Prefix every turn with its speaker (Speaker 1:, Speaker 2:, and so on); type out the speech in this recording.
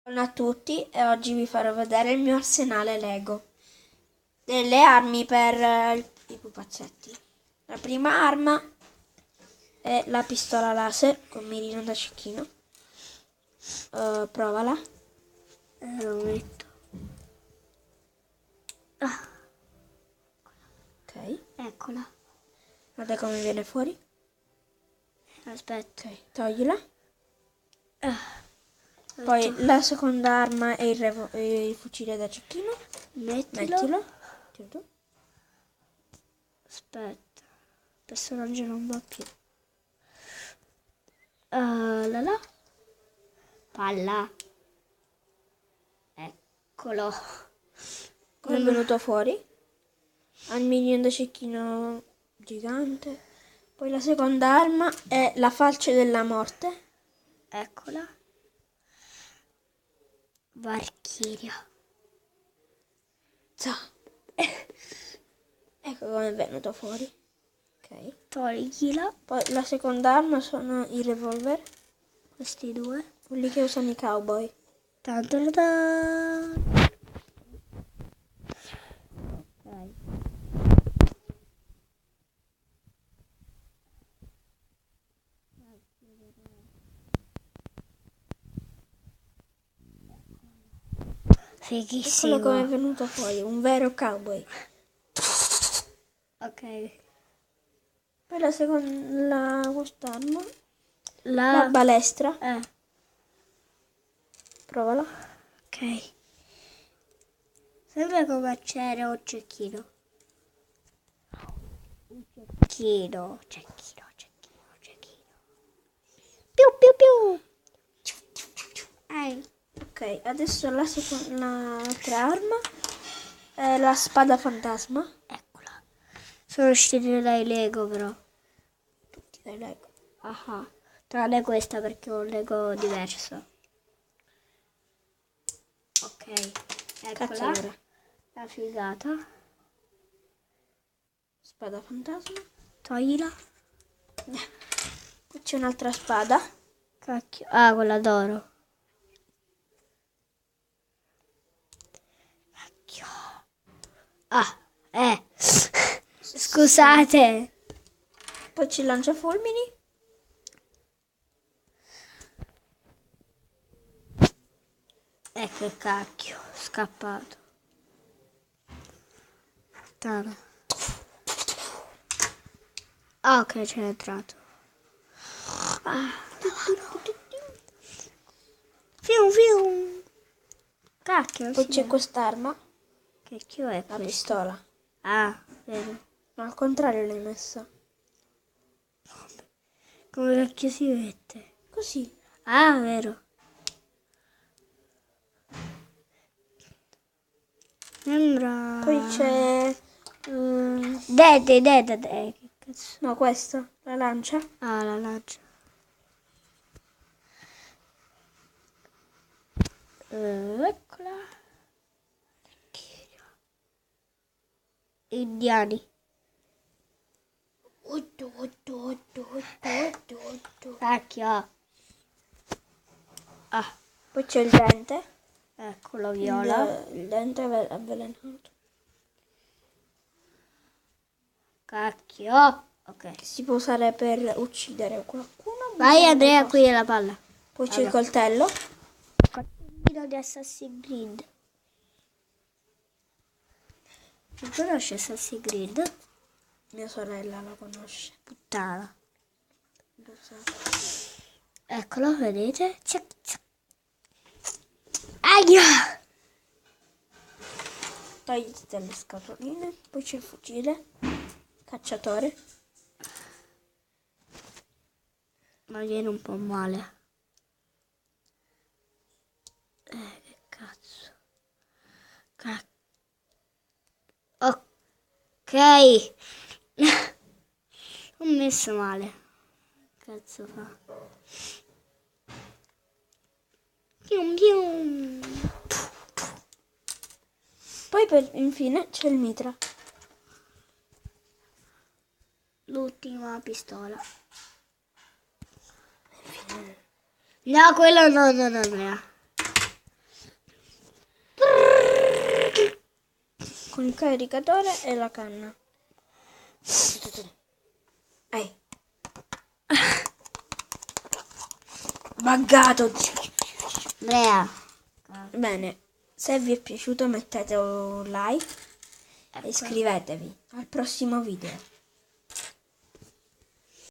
Speaker 1: Buongiorno a tutti e oggi vi farò vedere il mio arsenale Lego. Delle armi per i pupazzetti. La prima arma è la pistola laser con mirino da cecchino. Provala.
Speaker 2: Lo metto.
Speaker 1: Ok.
Speaker 2: Eccola.
Speaker 1: Guarda come viene fuori.
Speaker 2: Aspetta.
Speaker 1: Ok, toglila. Poi la seconda arma è il fucile da cecchino. Mettilo. Tira tu.
Speaker 2: Aspetta. Il personaggio non va più. La. Palla. Eccolo.
Speaker 1: Come è venuto fuori? Ha il mirino da cecchino gigante. Poi la seconda arma è la falce della morte.
Speaker 2: Eccola. Valchiria.
Speaker 1: Ecco come è venuto fuori. Ok.
Speaker 2: Toglila.
Speaker 1: Poi la seconda arma sono i revolver,
Speaker 2: Questi due.
Speaker 1: quelli che usano i cowboy.
Speaker 2: Ta-ta-ta. Ok.
Speaker 1: Eccolo come è
Speaker 2: Fighissimo.
Speaker 1: venuto fuori, un vero cowboy.
Speaker 2: Ok.
Speaker 1: Poi la seconda, quest'arma, la
Speaker 2: La.
Speaker 1: balestra, provala.
Speaker 2: Ok. Sembra come acero o cecchino. Cecchino. Piu piu piu.
Speaker 1: Ok, adesso l'altra arma è la spada fantasma.
Speaker 2: Eccola. Sono uscite dai Lego però.
Speaker 1: Tutti dai Lego.
Speaker 2: Ah. Tranne questa perché ho un Lego diverso. Ok. Eccola.
Speaker 1: Cacciavere.
Speaker 2: La figata.
Speaker 1: Spada fantasma.
Speaker 2: Toglila.
Speaker 1: Qui c'è un'altra spada.
Speaker 2: Cacchio. Ah, quella d'oro. Cacchio. Scusate.
Speaker 1: Poi ci lancia fulmini.
Speaker 2: Che cacchio. Scappato. Tana. Ah, ok, c'è entrato. Fium. Cacchio.
Speaker 1: Poi c'è quest'arma,
Speaker 2: Che cacchio è
Speaker 1: la
Speaker 2: questo?
Speaker 1: pistola.
Speaker 2: Ah, vero.
Speaker 1: Ma al contrario l'hai messa.
Speaker 2: Come cacchio si mette?
Speaker 1: Così.
Speaker 2: Ah, vero. Sembra.
Speaker 1: Poi c'è...
Speaker 2: Dede. Che cazzo?
Speaker 1: no, questa, la lancia.
Speaker 2: Ah, la lancia. Eccola. Indiani. Cacchio. Ah,
Speaker 1: Poi c'è il dente.
Speaker 2: eccolo viola.
Speaker 1: Il dente è avvelenato.
Speaker 2: Cacchio. Ok.
Speaker 1: Si può usare per uccidere qualcuno.
Speaker 2: Vai Andrea, qui è la palla.
Speaker 1: Poi c'è il coltello.
Speaker 2: Coltellino di Assassin's Creed. Non conosci Assassin's Creed?
Speaker 1: Mia sorella la conosce.
Speaker 2: Puttana. Eccolo, vedete? Aia!
Speaker 1: Toglite le scatoline. Poi c'è il fucile. Cacciatore.
Speaker 2: Ma viene un po' male. Che cazzo. Ok. Ho messo male. Cazzo fa. Pium.
Speaker 1: Poi infine c'è il mitra.
Speaker 2: L'ultima pistola. No, quello no.
Speaker 1: con il caricatore e la canna. Ehi. Buggato.
Speaker 2: Brea.
Speaker 1: Bene, se vi è piaciuto mettete un like e iscrivetevi al prossimo video.